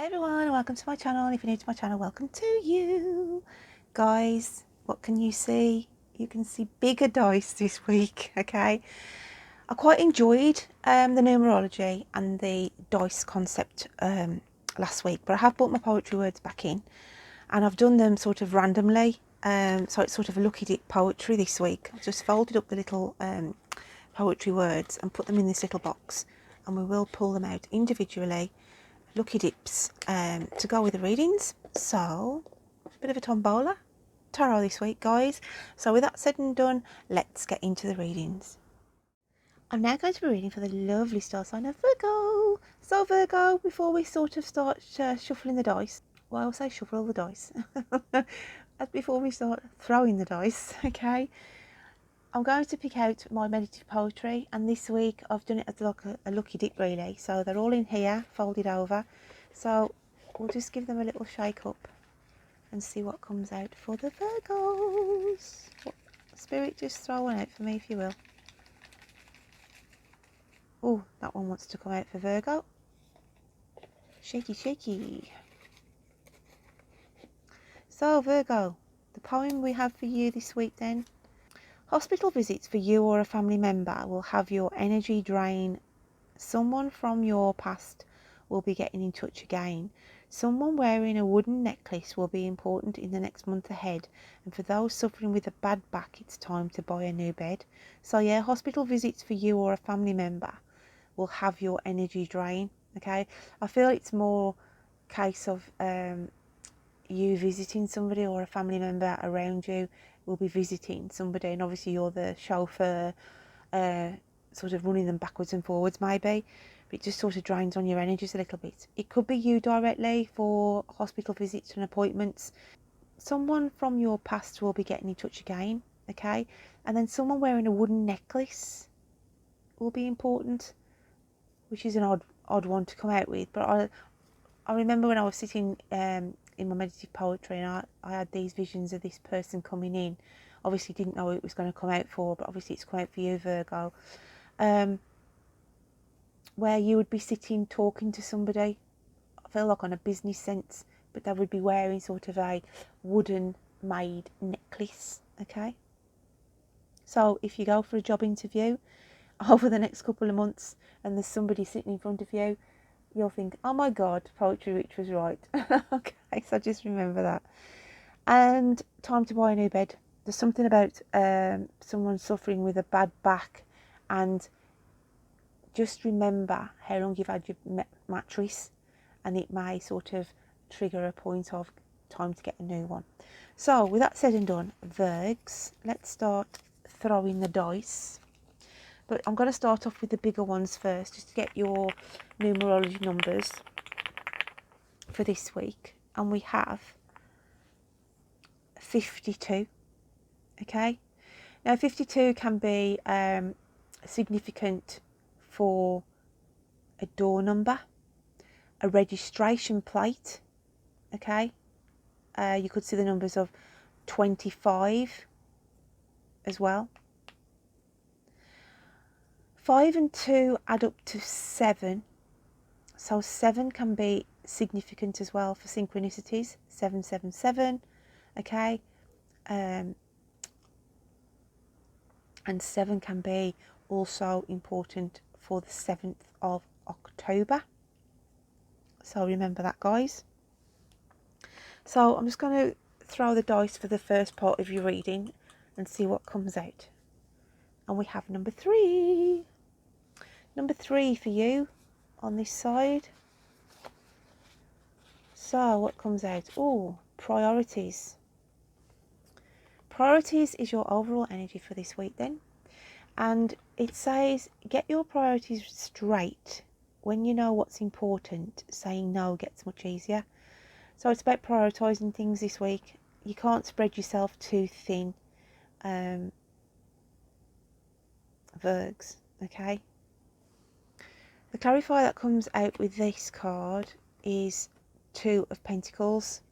everyone, welcome to my channel. If you're new to my channel, welcome to you. Guys, what can you see? You can see bigger dice this week, okay? I quite enjoyed the numerology and the dice concept last week, but I have brought my poetry words back in and I've done them sort of randomly. So it's sort of a lucky dip poetry this week. I've just folded up the little poetry words and put them in this little box, and we will pull them out individually, lucky dips, to go with the readings. So a bit of a tombola tarot this week, guys. So with that said and done, let's get into the readings. I'm now going to be reading for the lovely star sign of Virgo. So Virgo, before we sort of start shuffling the dice, well, I'll say shuffle the dice, before we start throwing the dice, okay, I'm going to pick out my meditative poetry, and this week I've done it as like a lucky dip really, so they're all in here folded over, so we'll just give them a little shake up and see what comes out for the Virgos. Spirit, just throw one out for me if you will. Oh, that one wants to come out for Virgo. Shaky shaky. So Virgo, the poem we have for you this week then. Hospital visits for you or a family member will have your energy drain. Someone from your past will be getting in touch again. Someone wearing a wooden necklace will be important in the next month ahead. And for those suffering with a bad back, it's time to buy a new bed. So yeah, hospital visits for you or a family member will have your energy drain. Okay, I feel it's more case of you visiting somebody, or a family member around you will be visiting somebody, and obviously you're the chauffeur, sort of running them backwards and forwards maybe, but it just sort of drains on your energies a little bit. It could be you directly for hospital visits and appointments. Someone from your past will be getting in touch again, okay, and then someone wearing a wooden necklace will be important, which is an odd one to come out with, but I remember when I was sitting in my meditative poetry, and I had these visions of this person coming in. Obviously didn't know who it was going to come out for, but obviously it's come out for you, Virgo, where you would be sitting talking to somebody, I feel like on a business sense, but they would be wearing sort of a wooden made necklace, okay? So if you go for a job interview over the next couple of months and there's somebody sitting in front of you, you'll think, oh my God, Poetry Rich was right. Okay, so just remember that. And time to buy a new bed. There's something about someone suffering with a bad back, and just remember how long you've had your mattress, and it may sort of trigger a point of time to get a new one. So with that said and done, Virgs, let's start throwing the dice. But I'm going to start off with the bigger ones first, just to get your numerology numbers for this week. And we have 52. Okay. Now 52 can be significant for a door number, a registration plate. Okay. You could see the numbers of 25 as well. 5 and 2 add up to 7. So 7 can be significant as well for synchronicities. 777, okay. And 7 can be also important for the 7th of October. So remember that, guys. So I'm just going to throw the dice for the first part of your reading and see what comes out. And we have number 3. Number 3 for you on this side. So what comes out? Oh, priorities. Priorities is your overall energy for this week then. And it says, get your priorities straight. When you know what's important, saying no gets much easier. So it's about prioritising things this week. You can't spread yourself too thin, Virgs, okay? The clarifier that comes out with this card is 2 of Pentacles.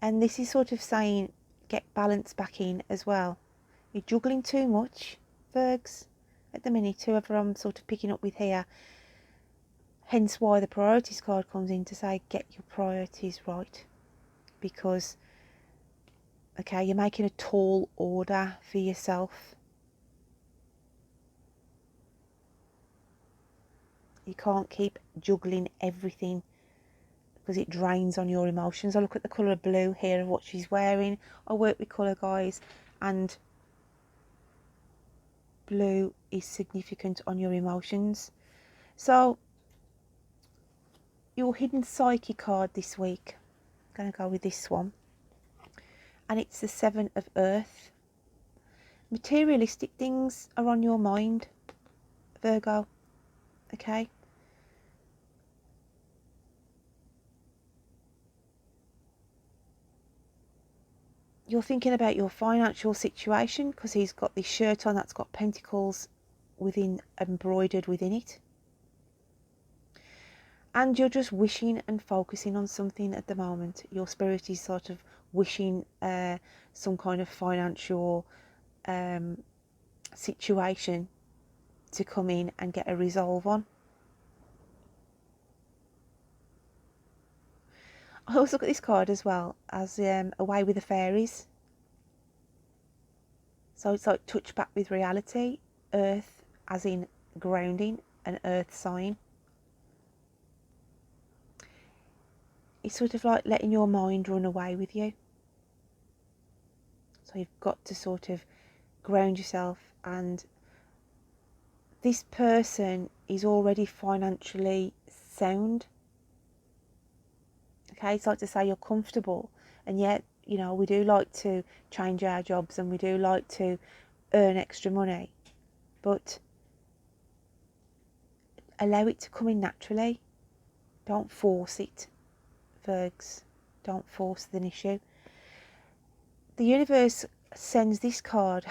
And this is sort of saying get balance back in as well. You're juggling too much, Virgs, at the minute, whoever I'm sort of picking up with here. Hence why the priorities card comes in to say get your priorities right, because okay, you're making a tall order for yourself. You can't keep juggling everything because it drains on your emotions. I look at the colour of blue here of what she's wearing. I work with colour, guys, and blue is significant on your emotions. So your hidden psyche card this week, I'm going to go with this one, and it's the Seven of Earth. Materialistic things are on your mind, Virgo, okay? You're thinking about your financial situation because he's got this shirt on that's got pentacles embroidered within it. And you're just wishing and focusing on something at the moment. Your spirit is sort of wishing some kind of financial situation to come in and get a resolve on. I always look at this card as well as Away with the Fairies. So it's like touch back with reality. Earth as in grounding, an earth sign. It's sort of like letting your mind run away with you. So you've got to sort of ground yourself, and this person is already financially sound. Okay, it's like to say you're comfortable, and yet, you know, we do like to change our jobs and we do like to earn extra money, but allow it to come in naturally. Don't force it, Virgs. Don't force the issue. The universe sends this card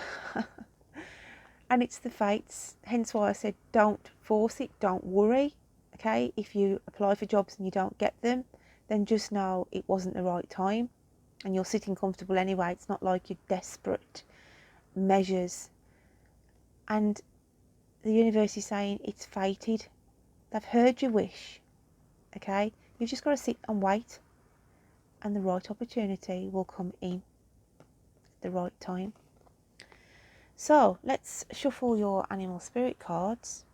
and it's the fates, hence why I said don't force it, don't worry. Okay, if you apply for jobs and you don't get them, then just know it wasn't the right time and you're sitting comfortable anyway. It's not like you're desperate measures. And the universe is saying it's fated. They've heard your wish. Okay, you've just got to sit and wait, and the right opportunity will come in at the right time. So let's shuffle your animal spirit cards.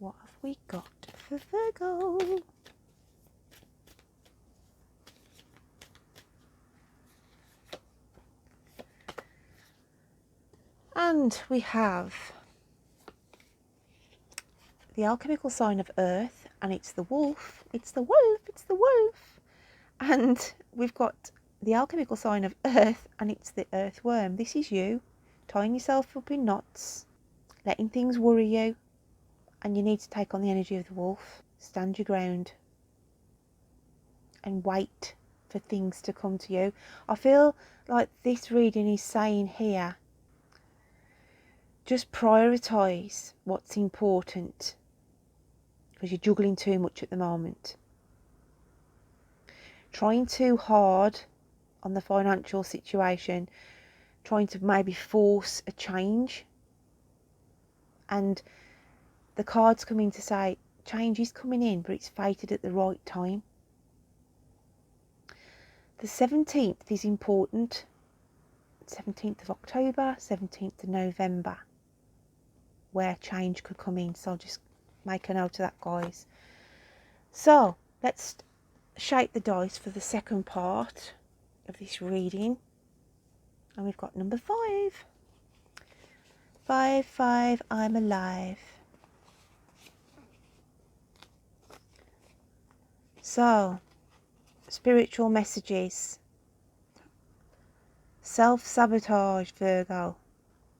What have we got for Virgo? And we have the alchemical sign of Earth, and it's the wolf. It's the wolf. It's the wolf. And we've got the alchemical sign of Earth, and it's the earthworm. This is you tying yourself up in knots, letting things worry you, and you need to take on the energy of the wolf. Stand your ground and wait for things to come to you. I feel like this reading is saying here, just prioritise what's important, because you're juggling too much at the moment. Trying too hard on the financial situation, trying to maybe force a change, and the cards come in to say change is coming in, but it's fated at the right time. The 17th is important. 17th of October, 17th of November, where change could come in. So I'll just make a note of that, guys. So let's shake the dice for the second part of this reading. And we've got number 5. 5, 5, I'm alive. So, spiritual messages. Self-sabotage, Virgo.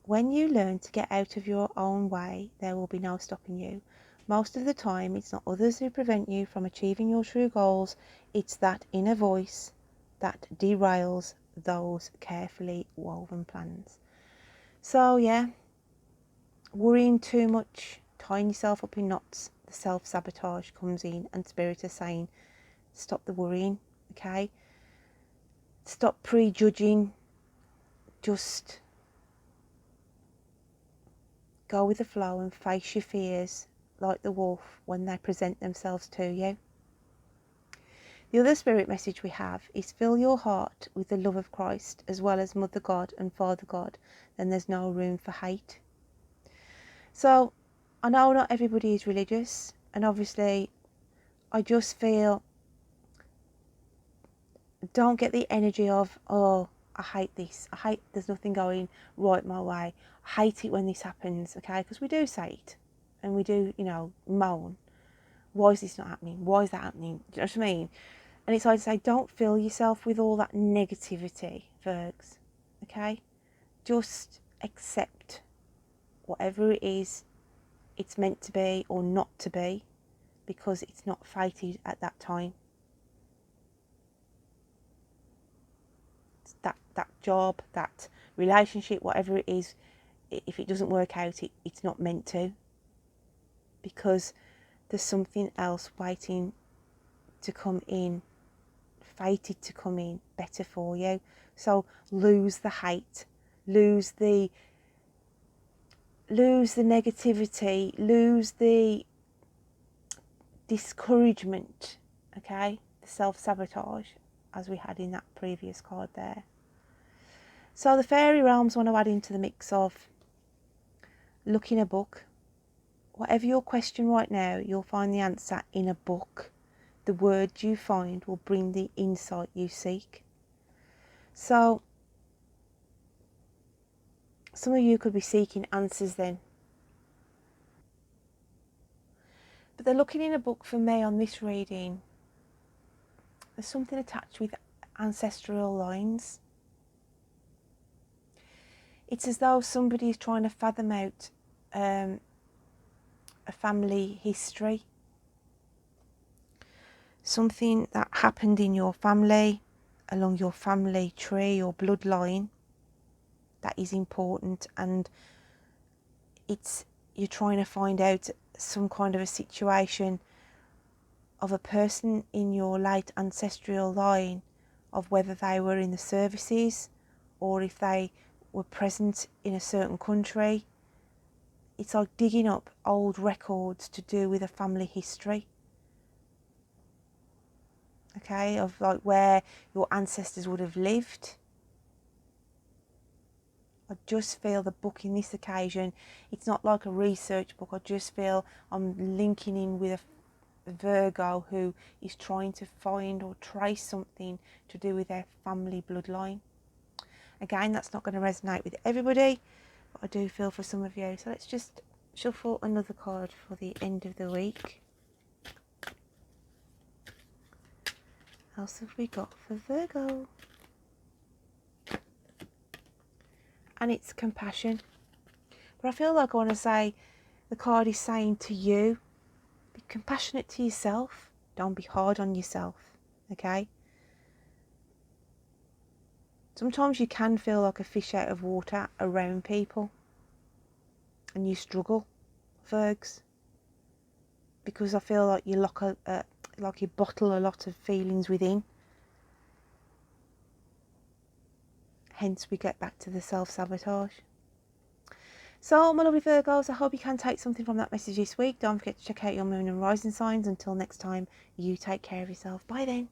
When you learn to get out of your own way, there will be no stopping you. Most of the time, it's not others who prevent you from achieving your true goals. It's that inner voice that derails those carefully woven plans. So, yeah, worrying too much, tying yourself up in knots, the self-sabotage comes in, and Spirit is saying, stop the worrying, okay? Stop prejudging. Just go with the flow and face your fears like the wolf when they present themselves to you. The other spirit message we have is fill your heart with the love of Christ as well as Mother God and Father God, then there's no room for hate. So I know not everybody is religious, and obviously I just feel, don't get the energy of, oh, I hate this, I hate there's nothing going right my way, I hate it when this happens, okay? Because we do say it and we do, moan. Why is this not happening? Why is that happening? Do you know what I mean? And it's like to say, don't fill yourself with all that negativity, Virgs, okay? Just accept whatever it is it's meant to be or not to be, because it's not fated at that time. It's that job, that relationship, whatever it is, if it doesn't work out, it's not meant to, because there's something else waiting to come in, fated to come in better for you. So lose the hate, lose the negativity, lose the discouragement, okay? The self-sabotage, as we had in that previous card there. So the fairy realms want to add into the mix of look in a book. Whatever your question right now, you'll find the answer in a book. The words you find will bring the insight you seek. So some of you could be seeking answers then. But they're looking in a book for me on this reading. There's something attached with ancestral lines. It's as though somebody is trying to fathom out a family history. Something that happened in your family, along your family tree or bloodline, that is important, and you're trying to find out some kind of a situation of a person in your late ancestral line, of whether they were in the services or if they were present in a certain country. It's like digging up old records to do with a family history, okay, of like where your ancestors would have lived. I just feel the book in this occasion, it's not like a research book. I just feel I'm linking in with a Virgo who is trying to find or trace something to do with their family bloodline. Again, that's not going to resonate with everybody, but I do feel for some of you. So let's just shuffle another card for the end of the week. What else have we got for Virgo? And it's compassion. But I feel like I want to say, the card is saying to you, be compassionate to yourself. Don't be hard on yourself, okay? Sometimes you can feel like a fish out of water around people, and you struggle, Virgs, because I feel like you like you bottle a lot of feelings within. Hence we get back to the self-sabotage. So my lovely Virgos, I hope you can take something from that message this week. Don't forget to check out your moon and rising signs. Until next time, you take care of yourself. Bye then.